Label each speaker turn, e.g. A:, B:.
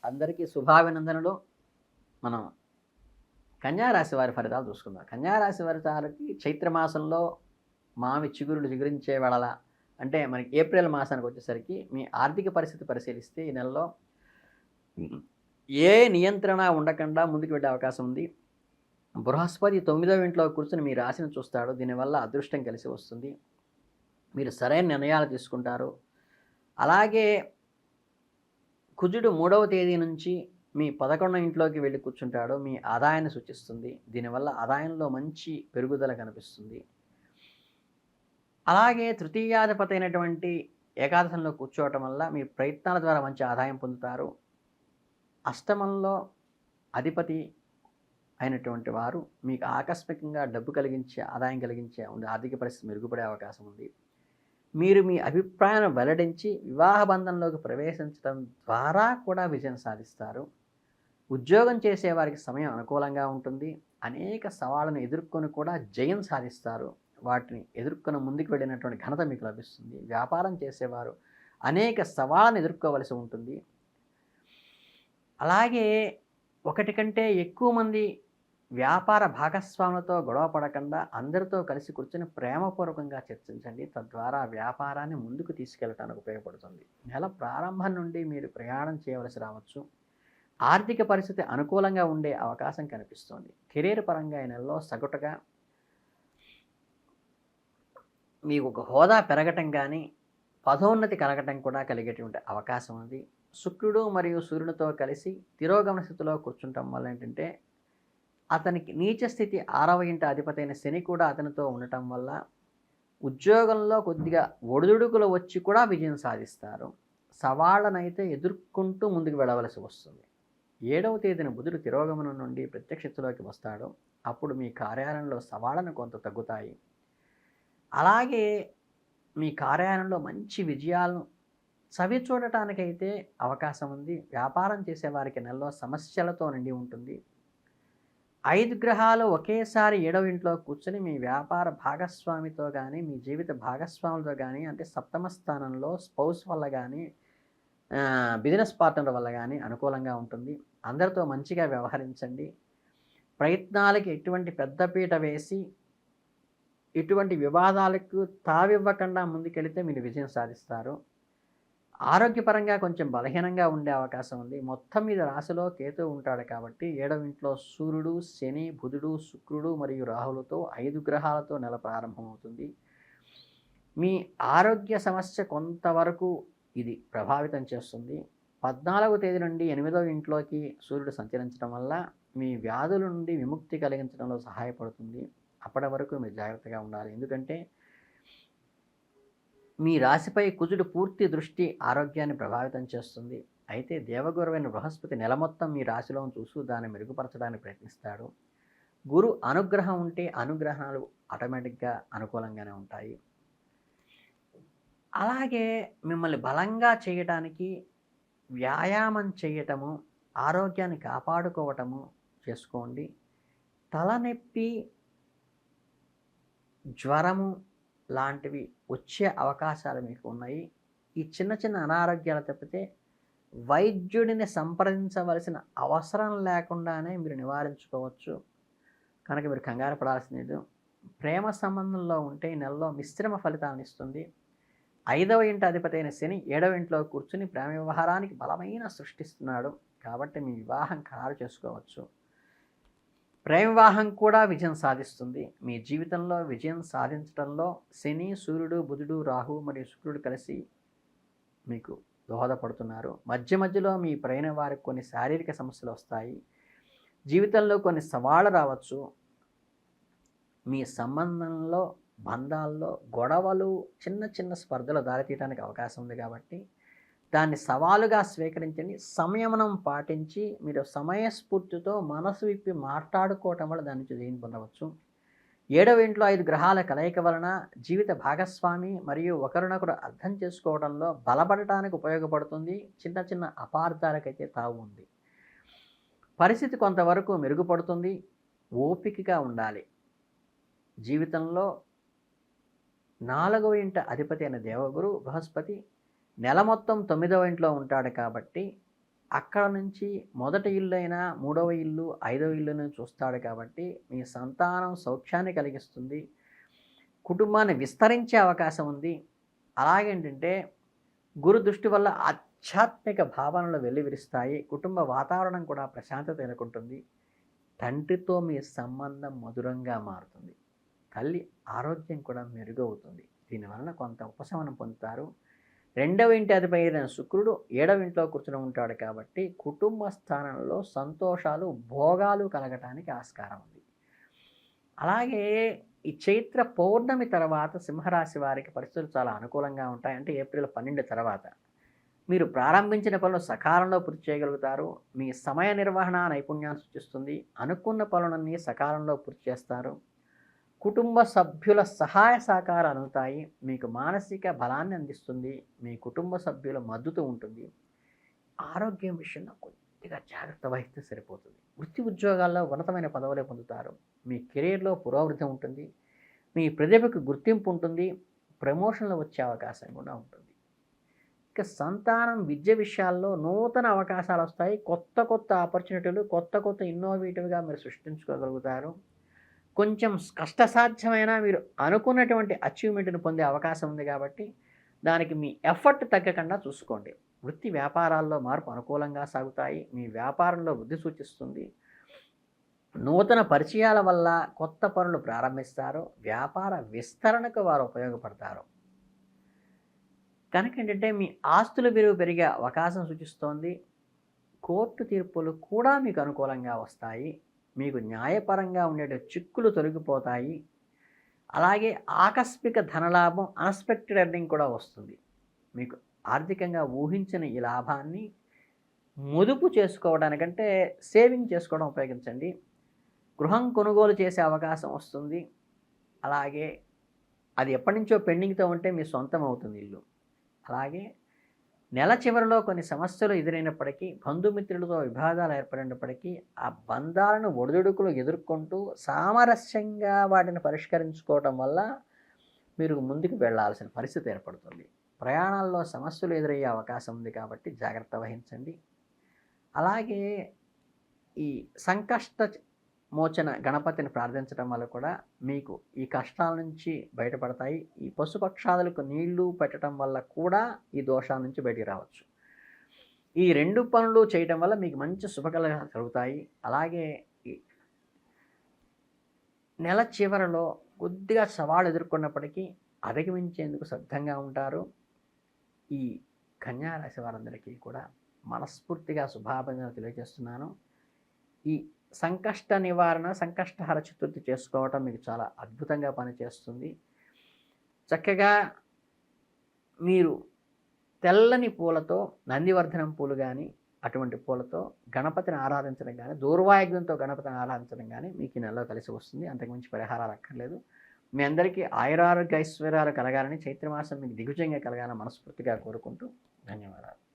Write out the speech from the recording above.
A: అందరికీ శుభాభినందనలు. మనం కన్యారాశి వారి ఫలితాలు చూసుకుందాం. కన్యారాశి వారికి చైత్రమాసంలో మామి చిగురులు చిగురించే వేళల అంటే మనకి ఏప్రిల్ మాసానికి వచ్చేసరికి మీ ఆర్థిక పరిస్థితి పరిశీలిస్తే ఈ నెలలో ఏ నియంత్రణ ఉండకుండా ముందుకు వెళ్ళే అవకాశం ఉంది. బృహస్పతి 9వ ఇంట్లో కూర్చొని మీ రాశిని చూస్తాడు. దీనివల్ల అదృష్టం కలిసి వస్తుంది. మీరు సరైన నిర్ణయాలు తీసుకుంటారు. అలాగే కుజుడు 3వ తేదీ నుంచి మీ 11వ ఇంట్లోకి వెళ్ళి కూర్చుంటాడు. మీ ఆదాయాన్ని సూచిస్తుంది. దీనివల్ల ఆదాయంలో మంచి పెరుగుదల కనిపిస్తుంది. అలాగే తృతీయాధిపతి అయినటువంటి ఏకాదశంలో కూర్చోవటం వల్ల మీ ప్రయత్నాల ద్వారా మంచి ఆదాయం పొందుతారు. అష్టమంలో అధిపతి అయినటువంటి వారు మీకు ఆకస్మికంగా డబ్బు కలిగించే ఆదాయం కలిగించే ఆర్థిక పరిస్థితి మెరుగుపడే అవకాశం ఉంది. మీరు మీ అభిప్రాయాన్ని వెల్లడించి వివాహ బంధంలోకి ప్రవేశించడం ద్వారా కూడా విజయం సాధిస్తారు. ఉద్యోగం చేసే వారికి సమయం అనుకూలంగా ఉంటుంది. అనేక సవాళ్ళను ఎదుర్కొని కూడా జయం సాధిస్తారు. వాటిని ఎదుర్కొని ముందుకు వెళ్ళినటువంటి ఘనత మీకు లభిస్తుంది. వ్యాపారం చేసేవారు అనేక సవాళ్ళను ఎదుర్కోవలసి ఉంటుంది. అలాగే ఒకటి కంటే ఎక్కువ మంది వ్యాపార భాగస్వాములతో గొడవ పడకుండా అందరితో కలిసి కూర్చొని ప్రేమపూర్వకంగా చర్చించండి. తద్వారా వ్యాపారాన్ని ముందుకు తీసుకెళ్ళడానికి ఉపయోగపడుతుంది. నెల ప్రారంభం నుండి మీరు ప్రయాణం చేయవలసి రావచ్చు. ఆర్థిక పరిస్థితి అనుకూలంగా ఉండే అవకాశం కనిపిస్తుంది. కెరీర్ పరంగా ఈ నెలలో సగటుగా మీకు ఒక హోదా పెరగటం కానీ పదోన్నతి కలగటం కూడా కలిగేటువంటి అవకాశం ఉంది. శుక్రుడు మరియు సూర్యునితో కలిసి తిరోగమన స్థితిలో కూర్చుంటం వల్ల ఏంటంటే అతనికి నీచ స్థితి 6వ ఇంట అధిపతి అయిన శని కూడా అతనితో ఉండటం వల్ల ఉద్యోగంలో కొద్దిగా ఒడిదుడుకులు వచ్చి కూడా విజయం సాధిస్తారు. సవాళ్ళనైతే ఎదుర్కొంటూ ముందుకు వెళ్ళవలసి వస్తుంది. 7వ తేదీన బుధుడు తిరోగమనం నుండి ప్రత్యక్ష స్థితిలోకి వస్తాడు. అప్పుడు మీ కార్యాలయంలో సవాళ్ళను కొంత తగ్గుతాయి. అలాగే మీ కార్యాలయంలో మంచి విజయాలను చవి చూడటానికైతే అవకాశం ఉంది. వ్యాపారం చేసేవారికి నెలలో సమస్యలతో నిండి ఉంటుంది. 5 గ్రహాలు ఒకేసారి 7వ ఇంట్లో కూర్చొని మీ వ్యాపార భాగస్వామితో కానీ మీ జీవిత భాగస్వాములతో కానీ అంటే సప్తమ స్థానంలో స్పౌస్ వల్ల కానీ బిజినెస్ పార్ట్నర్ వల్ల కానీ అనుకూలంగా ఉంటుంది. అందరితో మంచిగా వ్యవహరించండి. ప్రయత్నాలకి ఎటువంటి పెద్దపీట వేసి ఇటువంటి వివాదాలకు తావివ్వకుండా ముందుకెళితే మీరు విజయం సాధిస్తారు. ఆరోగ్యపరంగా కొంచెం బలహీనంగా ఉండే అవకాశం ఉంది. మొత్తం మీద రాశిలో కేతు ఉంటాడు కాబట్టి 7వ ఇంట్లో సూర్యుడు, శని, బుధుడు, శుక్రుడు మరియు రాహులతో 5 గ్రహాలతో నెల ప్రారంభమవుతుంది. మీ ఆరోగ్య సమస్య కొంతవరకు ఇది ప్రభావితం చేస్తుంది. 14వ తేదీ నుండి 8వ ఇంట్లోకి సూర్యుడు సంచరించడం వల్ల మీ వ్యాధుల నుండి విముక్తి కలిగించడంలో సహాయపడుతుంది. అప్పటి వరకు మీరు జాగ్రత్తగా ఉండాలి. ఎందుకంటే మీ రాశిపై కుజుడు పూర్తి దృష్టి ఆరోగ్యాన్ని ప్రభావితం చేస్తుంది. అయితే దేవగురువైన బృహస్పతి నెల మొత్తం మీ రాశిలో చూస్తూ దాన్ని మెరుగుపరచడానికి ప్రయత్నిస్తాడు. గురు అనుగ్రహం ఉంటే అనుగ్రహాలు ఆటోమేటిక్గా అనుకూలంగానే ఉంటాయి. అలాగే మిమ్మల్ని బలంగా చేయడానికి వ్యాయామం చేయటము, ఆరోగ్యాన్ని కాపాడుకోవటము చేసుకోండి. తలనొప్పి, జ్వరము లాంటివి వచ్చే అవకాశాలు మీకు ఉన్నాయి. ఈ చిన్న చిన్న అనారోగ్యాలు తప్పితే వైద్యుడిని సంప్రదించవలసిన అవసరం లేకుండానే మీరు నివారించుకోవచ్చు. కనుక మీరు కంగారు పడాల్సింది. ప్రేమ సంబంధంలో ఉంటే ఈ నెలలో మిశ్రమ ఫలితాలను ఇస్తుంది. 5వ ఇంటి అధిపతి అయిన శని 7వ ఇంట్లో కూర్చుని ప్రేమ వ్యవహారానికి బలమైన సృష్టిస్తున్నాడు. కాబట్టి మీ వివాహం ఖరారు చేసుకోవచ్చు. ప్రేమ వివాహం కూడా విజయం సాధిస్తుంది. మీ జీవితంలో విజయం సాధించడంలో శని, సూర్యుడు, బుధుడు, రాహు మరియు శుక్రుడు కలిసి మీకు దోహదపడుతున్నారు. మధ్య మధ్యలో మీ ప్రేమ వారికి కొన్ని శారీరక సమస్యలు వస్తాయి. జీవితంలో కొన్ని సవాళ్ళు రావచ్చు. మీ సంబంధంలో బంధాల్లో గొడవలు, చిన్న చిన్న స్పర్ధలు దారితీయడానికి అవకాశం ఉంది. కాబట్టి దాన్ని సవాలుగా స్వీకరించండి. సంయమనం పాటించి మీరు సమయస్ఫూర్తితో మనసు విప్పి మాట్లాడుకోవటం వల్ల దాని నుంచి జయం పొందవచ్చు. 7వ ఇంట్లో 5 గ్రహాల కలయిక వలన జీవిత భాగస్వామి మరియు ఒకరినొకరు అర్థం చేసుకోవడంలో బలపడటానికి ఉపయోగపడుతుంది. చిన్న చిన్న అపార్థాలకైతే తావు ఉంది. పరిస్థితి కొంతవరకు మెరుగుపడుతుంది. ఓపికగా ఉండాలి. జీవితంలో 4వ ఇంట అధిపతి అయిన దేవగురు బృహస్పతి నెల మొత్తం 9వ ఇంట్లో ఉంటాడు. కాబట్టి అక్కడ నుంచి మొదటి ఇల్లు అయినా, మూడవ ఇల్లు, ఐదవ ఇల్లుని చూస్తాడు కాబట్టి మీ సంతానం సౌఖ్యాన్ని కలిగిస్తుంది. కుటుంబాన్ని విస్తరించే అవకాశం ఉంది. అలాగేంటంటే గురు దృష్టి వల్ల ఆధ్యాత్మిక భావనలు వెల్లివిరుస్తాయి. కుటుంబ వాతావరణం కూడా ప్రశాంతత నెలకొంటుంది. తండ్రితో మీ సంబంధం మధురంగా మారుతుంది. తల్లి ఆరోగ్యం కూడా మెరుగవుతుంది. దీనివలన కొంత ఉపశమనం పొందుతారు. రెండవ ఇంటి అధిపైన శుక్రుడు 7వ ఇంట్లో కూర్చుని ఉంటాడు కాబట్టి కుటుంబ స్థానంలో సంతోషాలు, భోగాలు కలగటానికి ఆస్కారం ఉంది. అలాగే ఈ చైత్ర పౌర్ణమి తర్వాత సింహరాశి వారికి పరిస్థితులు చాలా అనుకూలంగా ఉంటాయి. అంటే ఏప్రిల్ 12 తర్వాత మీరు ప్రారంభించిన పనులు సకాలంలో పూర్తి చేయగలుగుతారు. మీ సమయ నిర్వహణ నైపుణ్యాన్ని సూచిస్తుంది. అనుకున్న పనులన్నీ సకాలంలో పూర్తి చేస్తారు. కుటుంబ సభ్యుల సహాయ సహకారాలు అందుతాయి. మీకు మానసిక బలాన్ని అందిస్తుంది. మీ కుటుంబ సభ్యుల మద్దతు ఉంటుంది. ఆరోగ్యం విషయంలో కొద్దిగా జాగ్రత్త వహిస్తే సరిపోతుంది. వృత్తి ఉద్యోగాల్లో ఉన్నతమైన పదవులే పొందుతారు. మీ కెరీర్లో పురోభివృద్ధి ఉంటుంది. మీ ప్రతిభకు గుర్తింపు ఉంటుంది. ప్రమోషన్లు వచ్చే అవకాశం కూడా ఉంటుంది. ఇక సంతానం విద్య విషయాల్లో నూతన అవకాశాలు వస్తాయి. కొత్త కొత్త ఆపర్చునిటీలు, కొత్త కొత్త ఇన్నోవేటివ్గా మీరు సృష్టించుకోగలుగుతారు. కొంచెం కష్టసాధ్యమైన మీరు అనుకున్నటువంటి అచీవ్మెంట్ని పొందే అవకాశం ఉంది కాబట్టి దానికి మీ ఎఫర్ట్ తగ్గకుండా చూసుకోండి. వృత్తి వ్యాపారాల్లో మార్పు అనుకూలంగా సాగుతాయి. మీ వ్యాపారంలో వృద్ధి సూచిస్తుంది. నూతన పరిచయాల వల్ల కొత్త పనులు ప్రారంభిస్తారు. వ్యాపార విస్తరణకు వారు ఉపయోగపడతారు. కనుక ఏంటంటే మీ ఆస్తుల విలువ పెరిగే అవకాశం సూచిస్తోంది. కోర్టు తీర్పులు కూడా మీకు అనుకూలంగా వస్తాయి. మీకు న్యాయపరంగా ఉండే చిక్కులు తొలగిపోతాయి. అలాగే ఆకస్మిక ధనలాభం, అన్ఎక్స్పెక్టెడ్ ఎర్నింగ్ కూడా వస్తుంది. మీకు ఆర్థికంగా ఊహించిన ఈ లాభాన్ని పొదుపు చేసుకోవడానికంటే సేవింగ్ చేసుకోవడం ఉపయోగించండి. గృహం కొనుగోలు చేసే అవకాశం వస్తుంది. అలాగే అది ఎప్పటి నుంచో పెండింగ్తో ఉంటే మీ సొంతం అవుతుంది ఇల్లు. అలాగే నెల చివరిలో కొన్ని సమస్యలు ఎదురైనప్పటికీ, బంధుమిత్రులతో విభేదాలు ఏర్పడినప్పటికీ ఆ బంధాలను ఒడిదుడుకులు ఎదుర్కొంటూ సామరస్యంగా వాటిని పరిష్కరించుకోవటం వల్ల మీరు ముందుకు వెళ్ళాల్సిన పరిస్థితి ఏర్పడుతుంది. ప్రయాణాల్లో సమస్యలు ఎదురయ్యే అవకాశం ఉంది కాబట్టి జాగ్రత్త వహించండి. అలాగే ఈ సంకష్ట మోచన గణపతిని ప్రార్థించడం వల్ల కూడా మీకు ఈ కష్టాల నుంచి బయటపడతాయి. ఈ పశుపక్షాదులకు నీళ్లు పెట్టడం వల్ల కూడా ఈ దోషాల నుంచి బయటికి రావచ్చు. ఈ 2 పనులు చేయడం వల్ల మీకు మంచి శుభకళలు కలుగుతాయి. అలాగే ఈ నెల చివరలో కొద్దిగా సవాళ్ళు ఎదుర్కొన్నప్పటికీ అధిగమించేందుకు సిద్ధంగా ఉంటారు. ఈ కన్యా రాశి వారందరికీ కూడా మనస్ఫూర్తిగా శుభాభినందనలు తెలియజేస్తున్నాను. ఈ సంకష్ట నివారణ, సంకష్టహర చతుర్థి చేసుకోవటం మీకు చాలా అద్భుతంగా పనిచేస్తుంది. చక్కగా మీరు తెల్లని పూలతో, నందివర్ధనం పూలు కానీ అటువంటి పూలతో గణపతిని ఆరాధించడం కానీ, దూర్వాయుధంతో గణపతిని ఆరాధించడం కానీ మీకు ఈ నెలలో కలిసి వస్తుంది. అంతకుమించి పరిహారాలు అక్కర్లేదు. మీ అందరికీ ఆయురారోగ్య ఐశ్వర్యాలు కలగాలని, చైత్రమాసం మీకు దిగ్విజయంగా కలగాలని మనస్ఫూర్తిగా కోరుకుంటూ ధన్యవాదాలు.